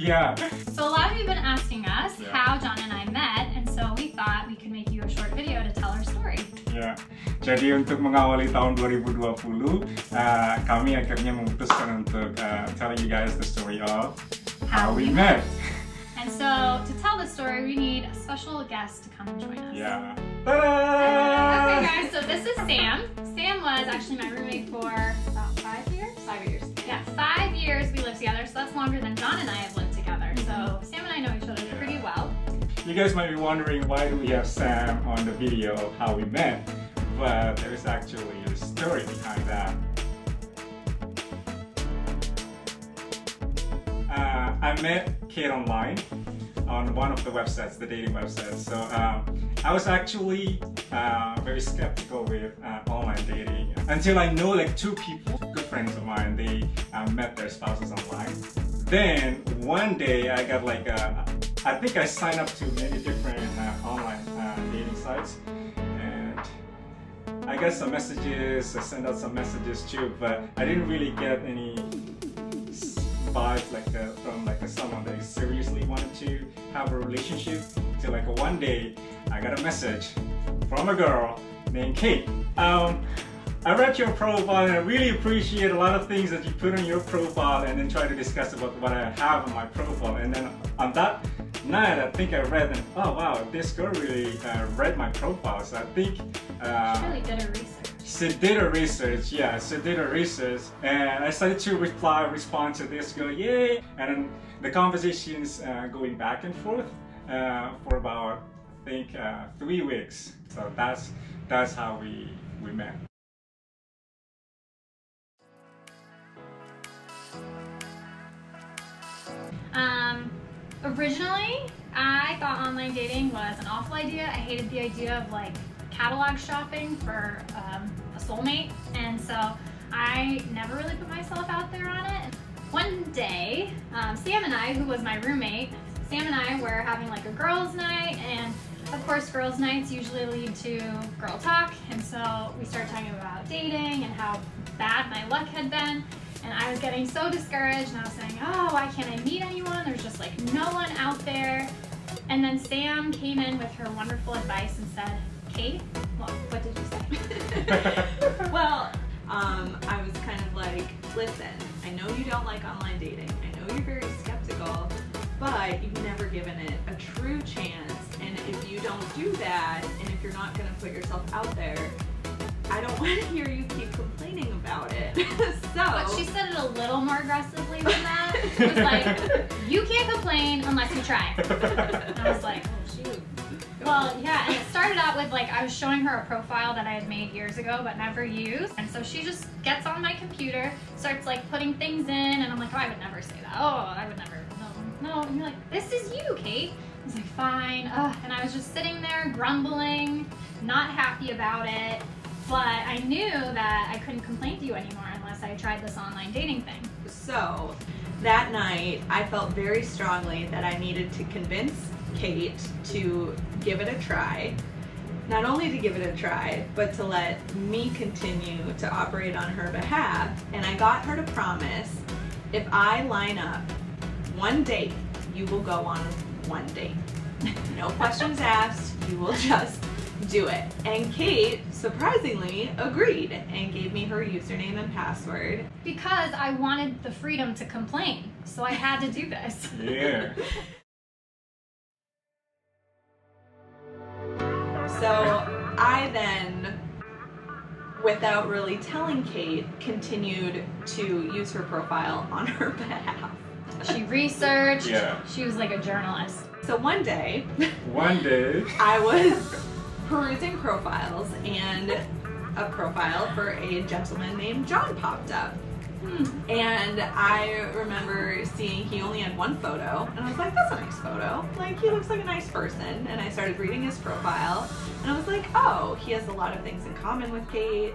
Yeah. So a lot of you have been asking us how John and I met, and so we thought we could make you a short video to tell our story. Ya, jadi untuk mengawali tahun 2020, kami akhirnya memutuskan untuk tell you guys the story of how we met. And so, to tell the story, we need a special guest to come and join us. Yeah. Okay guys, so this is Sam. Sam was actually my roommate for about 5 years? 5 years. Yeah, 5 years we lived together, so that's longer than John and I have lived together. So Sam and I know each other pretty well. You guys might be wondering why do we have Sam on the video of how we met, but there's actually a story behind that. I met Kate online on one of the websites, the dating websites. So I was actually very skeptical with online dating until I know like 2 people, good friends of mine, they met their spouses online. Then one day I got like I think I signed up to many different online dating sites, and I got some messages, I sent out some messages too, but I didn't really get any vibes like from like someone that seriously wanted to have a relationship. Till like one day I got a message from a girl named Kate. I read your profile and I really appreciate a lot of things that you put on your profile, and then try to discuss about what I have on my profile. And then on that night I think I read and oh wow, this girl really read my profile. So I think she really did her research. She did her research, yeah, she did her research, and I started to respond to this girl, yay! And then the conversations going back and forth for about, I think, 3 weeks. So that's how we met. Originally, I thought online dating was an awful idea. I hated the idea of like catalog shopping for a soulmate, and so I never really put myself out there on it. One day, Sam and I, who was my roommate, Sam and I were having like a girls' night, and of course girls' nights usually lead to girl talk, and so we started talking about dating and how bad my luck had been, and I was getting so discouraged, and I was saying, oh, why can't I meet anyone? There's just like no one out there. And then Sam came in with her wonderful advice and said, Kate, what did you say? Well, I was kind of like, listen, I know you don't like online dating. I know you're very skeptical, but you've never given it a true chance. And if you don't do that, and if you're not going to put yourself out there, I don't want to hear you keep complaining about it. But she said it a little more aggressively than that. It was like, you can't complain unless you try. And I was like, oh shoot. Well, yeah, and it started out with like, I was showing her a profile that I had made years ago but never used. And so she just gets on my computer, starts like putting things in, and I'm like, oh, I would never say that. Oh, I would never, no. And you're like, this is you, Kate. I was like, fine. And I was just sitting there grumbling, not happy about it. But I knew that I couldn't complain to you anymore unless I tried this online dating thing. So that night, I felt very strongly that I needed to convince Kate to give it a try. Not only to give it a try, but to let me continue to operate on her behalf. And I got her to promise, if I line up one date, you will go on one date. No questions asked, you will just do it. And Kate, surprisingly, agreed and gave me her username and password. Because I wanted the freedom to complain, so I had to do this. Yeah. So I then, without really telling Kate, continued to use her profile on her behalf. She researched, Yeah. She was like a journalist. So one day, I was perusing profiles, and a profile for a gentleman named John popped up. And I remember seeing he only had one photo, and I was like, that's a nice photo. Like, he looks like a nice person. And I started reading his profile, and I was like, oh, he has a lot of things in common with Kate.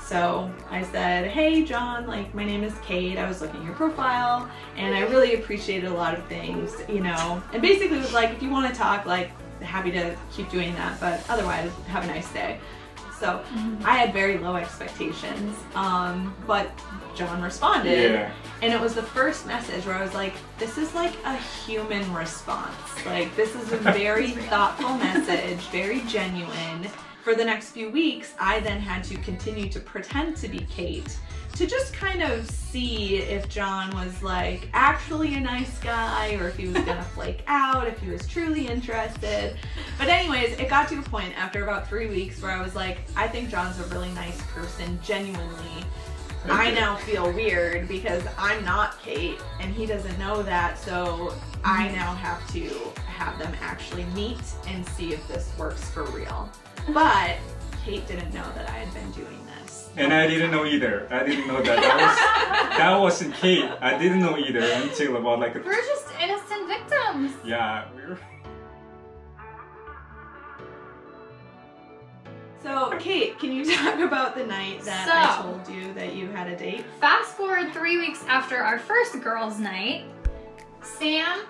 So I said, hey John, like, my name is Kate, I was looking at your profile, and I really appreciated a lot of things, you know. And basically was like, if you want to talk, like, happy to keep doing that, but otherwise, have a nice day. So I had very low expectations, but John responded. Yeah. And it was the first message where I was like, this is like a human response. Like, this is a very thoughtful message, very genuine. For the next few weeks, I then had to continue to pretend to be Kate to just kind of see if John was like actually a nice guy or if he was gonna flake out, if he was truly interested. But anyways, it got to a point after about 3 weeks where I was like, I think John's a really nice person, genuinely. I now feel weird because I'm not Kate and he doesn't know that, so I now have to have them actually meet and see if this works for real. But Kate didn't know that I had been doing this. And I didn't know either. I didn't know that that wasn't Kate. I didn't know either until about like we're just innocent victims. Yeah, we were. So, Kate, can you talk about the night that I told you that you had a date? Fast forward 3 weeks after our first girls' night, Sam,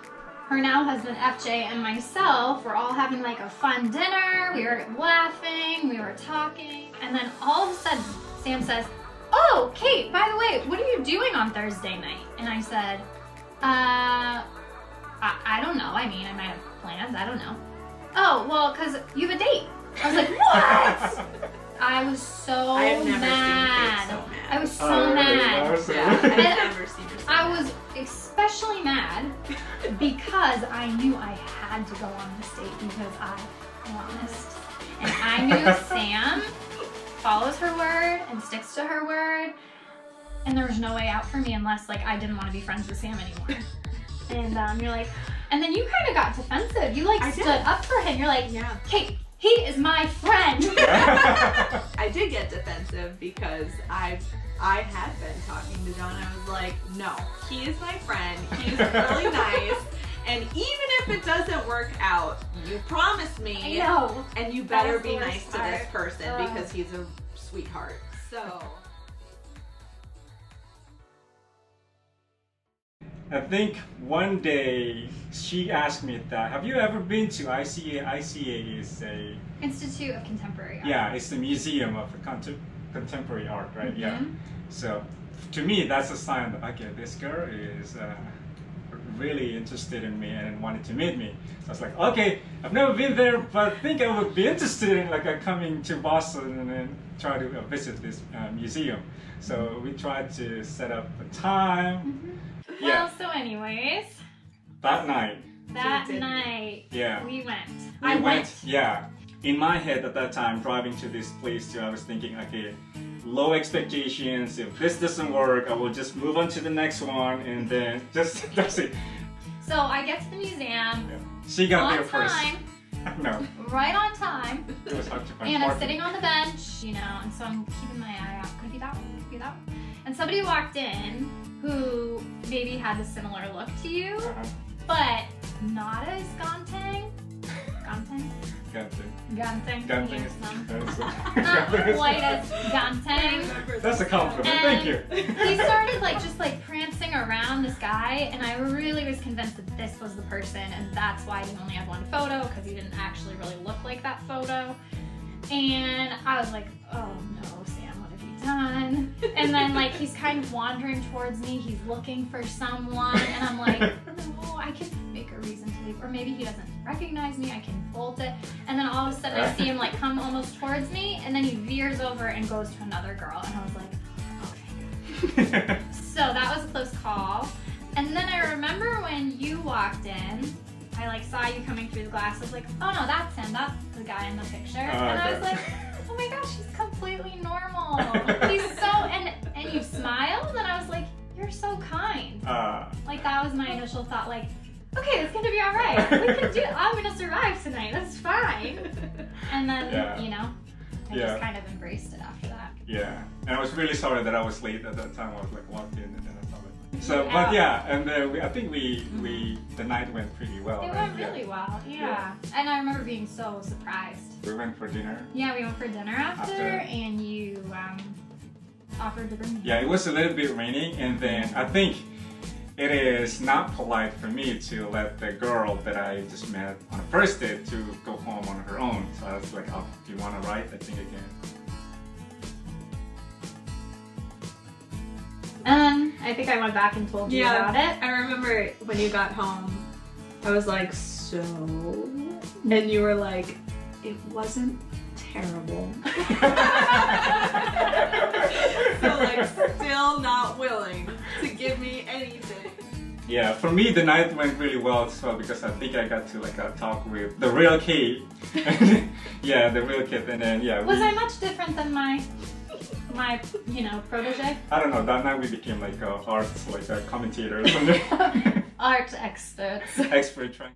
her now husband FJ, and myself were all having like a fun dinner. We were laughing, we were talking, and then all of a sudden, Sam says, "Oh, Kate, by the way, what are you doing on Thursday night?" And I said, I don't know. I mean, I might have plans. I don't know. "Oh, well, because you have a date." I was like, "What?" I was so mad. I was so mad. I've never seen her so I was especially mad because I knew I had to go on this date because I promised. And I knew Sam follows her word and sticks to her word. And there was no way out for me unless like I didn't want to be friends with Sam anymore. And you're like, and then you kind of got defensive. You like stood up for him. You're like, yeah, Kate, he is my friend. I did get defensive because I had been talking to John. I was like, no, he is my friend. He's really nice. And even if it doesn't work out, you promised me. I know. And you better be nice to this person because he's a sweetheart. So. I think one day she asked me that, have you ever been to ICA? ICA is a... Institute of Contemporary Art. Yeah, it's the museum of contemporary art, right? Mm-hmm. Yeah. So to me, that's a sign that, okay, this girl is really interested in me and wanted to meet me. So I was like, okay, I've never been there, but I think I would be interested in like coming to Boston and then try to visit this museum. So we tried to set up a time. Mm-hmm. Well, so anyways. That night. Yeah. We went. I went. Yeah. In my head at that time, driving to this place too, I was thinking, okay, low expectations. If this doesn't work, I will just move on to the next one and then just, that's it. So I get to the museum. Yeah. She got there first. No. Right on time. It was hard to find and I'm sitting on the bench, you know, and so I'm keeping my eye out. Could it be that one? Could it be that one? And somebody walked in who maybe had a similar look to you, but not as ganteng. Ganteng? Ganteng. Ganteng. Not quite as ganteng. That's a compliment. And thank you. He started just prancing around this guy, and I really was convinced that this was the person, and that's why he only had one photo, because he didn't actually really look like that photo. And I was like, oh no, Sam, what have you done? And then he's kind of wandering towards me, he's looking for someone, and I'm like, no, I can make a reason to leave. Or maybe he doesn't recognize me, I can bolt it. And then all of a sudden I see him come almost towards me, and then he veers over and goes to another girl, and I was like, okay. So that was a close call. And then I remember when you walked in, I saw you coming through the glass. I was like, oh no, that's him. That's the guy in the picture. And I was like, oh my gosh, he's completely normal. He's so, and you smiled, and I was like, you're so kind. That was my initial thought. Okay, it's gonna be all right. We can do it. I'm gonna survive tonight. That's fine. And then, I just kind of embraced it after that. Yeah, and I was really sorry that I was late at that time. I was walked in and then I saw it. So, but yeah, and then I think the night went pretty well. It went really well, yeah. And I remember being so surprised. We went for dinner. Yeah, we went for dinner after. And you offered to bring me. Yeah, it was a little bit raining, and then I think it is not polite for me to let the girl that I just met on the first date to go home on her own. So I was like, oh, do you want to ride? I think again. I think I went back and told you about it. I remember when you got home, I was like, so? And you were like, it wasn't terrible. So like, still not willing to give me anything. Yeah, for me the night went really well as well because I think I got to like talk with the real Kate. Yeah, the real Kate, and then yeah. Was I much different than my protege? I don't know. That night we became like arts, like commentators or something. Art experts. Expert trying.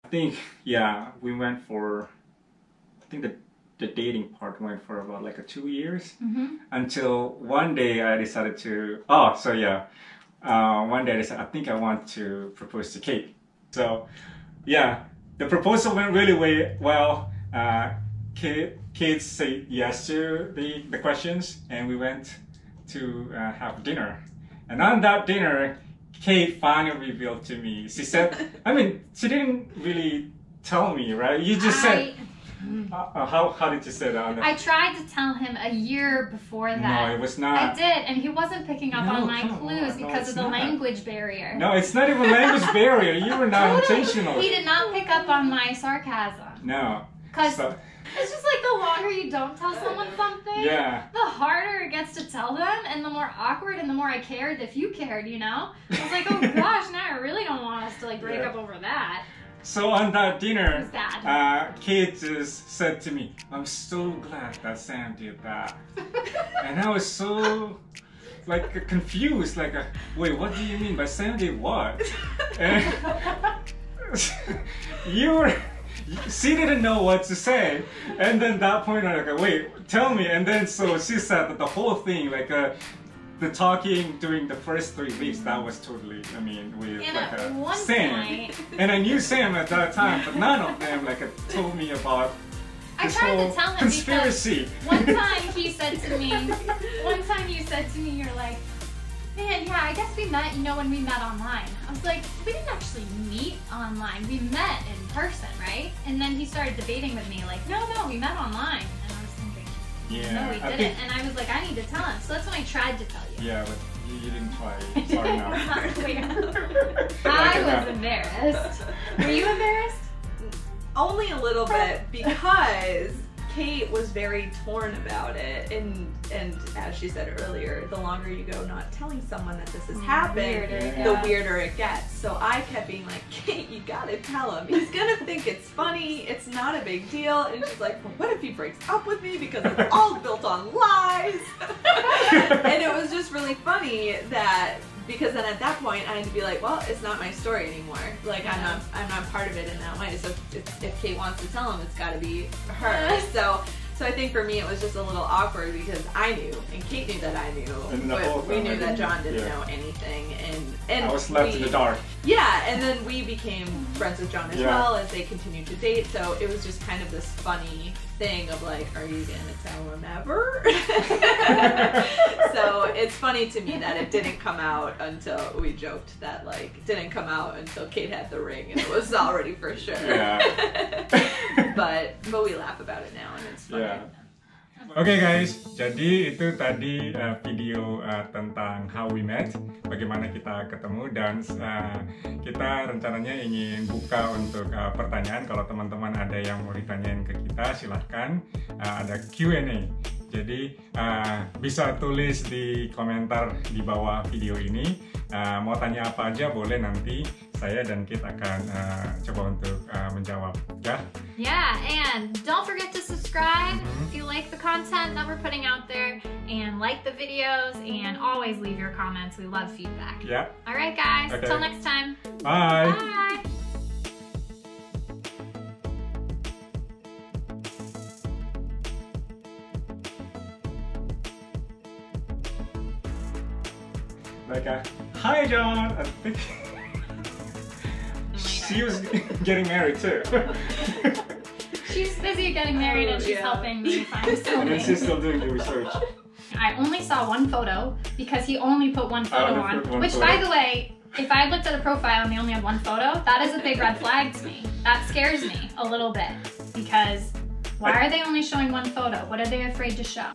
I think we went for. I think the dating part went for about like 2 years until one day I decided to. One day I decided I think I want to propose to Kate. So yeah, the proposal went really well. Kate said yes to the questions, and we went to have dinner. And on that dinner, Kate finally revealed to me. She said, I mean, she didn't really tell me, right? You just said. How did you say that? I tried to tell him a year before that. No, it was not. I did, and he wasn't picking up on my clues because of the language barrier. No, it's not even language barrier. You were not intentional. He did not pick up on my sarcasm. No. Because it's just like the longer you don't tell someone something, the harder it gets to tell them, and the more awkward and the more I cared if you cared, you know? I was like, oh gosh, now I really don't want us to like break up over that. So on that dinner, Kate just said to me, I'm so glad that Sam did that. And I was so like confused, like, wait, what do you mean by Sam did what? And she didn't know what to say. And then that point I was like, wait, tell me. And then so she said that the whole thing, like the talking during the first 3 weeks, that was totally, I mean, with like Sam. And I knew Sam at that time, but none of them like told me about this whole conspiracy. One time he said to me, you're like, man, yeah, I guess we met, when we met online. I was like, we didn't actually meet online. We met in person, right? And then he started debating with me, like, no, we met online. And I was thinking, no, we didn't. And I was like, I need to tell him. So that's when I tried to tell you. Yeah, but you didn't try. Sorry, no. I was embarrassed. Were you embarrassed? Only a little bit, because Kate was very torn about it, and as she said earlier, the longer you go not telling someone that this has happened, the weirder it gets. So I kept being like, Kate, you gotta tell him. He's gonna think it's funny, it's not a big deal. And she's like, well, what if he breaks up with me because it's all built on lies? And it was just really funny that, because then at that point I had to be like, well, it's not my story anymore. Like I'm not part of it in that way. So if Kate wants to tell him, it's got to be her. So I think for me it was just a little awkward because I knew, and Kate knew that I knew, but we knew that John didn't know anything, and I was left in the dark. Yeah, and then we became friends with John as well as they continued to date. So it was just kind of this funny thing of like, are you gonna tell him ever? So it's funny to me that it didn't come out until we joked that like it didn't come out until Kate had the ring and it was already for sure. Yeah. but we laugh about it now and it's funny. Yeah. Oke guys, jadi itu tadi video tentang how we met, bagaimana kita ketemu, dan kita rencananya ingin buka untuk pertanyaan. Kalau teman-teman ada yang mau ditanyain ke kita, silahkan, ada Q&A. Jadi bisa tulis di komentar di bawah video ini, mau tanya apa aja boleh, nanti saya dan Kit akan coba untuk menjawab, ya? Yeah, and don't forget to subscribe if you like the content that we're putting out there, and like the videos, and always leave your comments. We love feedback. Yeah. All right, guys. Okay. Till next time. Bye. Bye. Like hi John. I think she was getting married too. She's busy getting married and she's helping me find a soulmate. And then she's still doing the research. I only saw one photo because he only put one photo on. Which, by the way, if I looked at a profile and they only had one photo, that is a big red flag to me. That scares me a little bit because why are they only showing one photo? What are they afraid to show?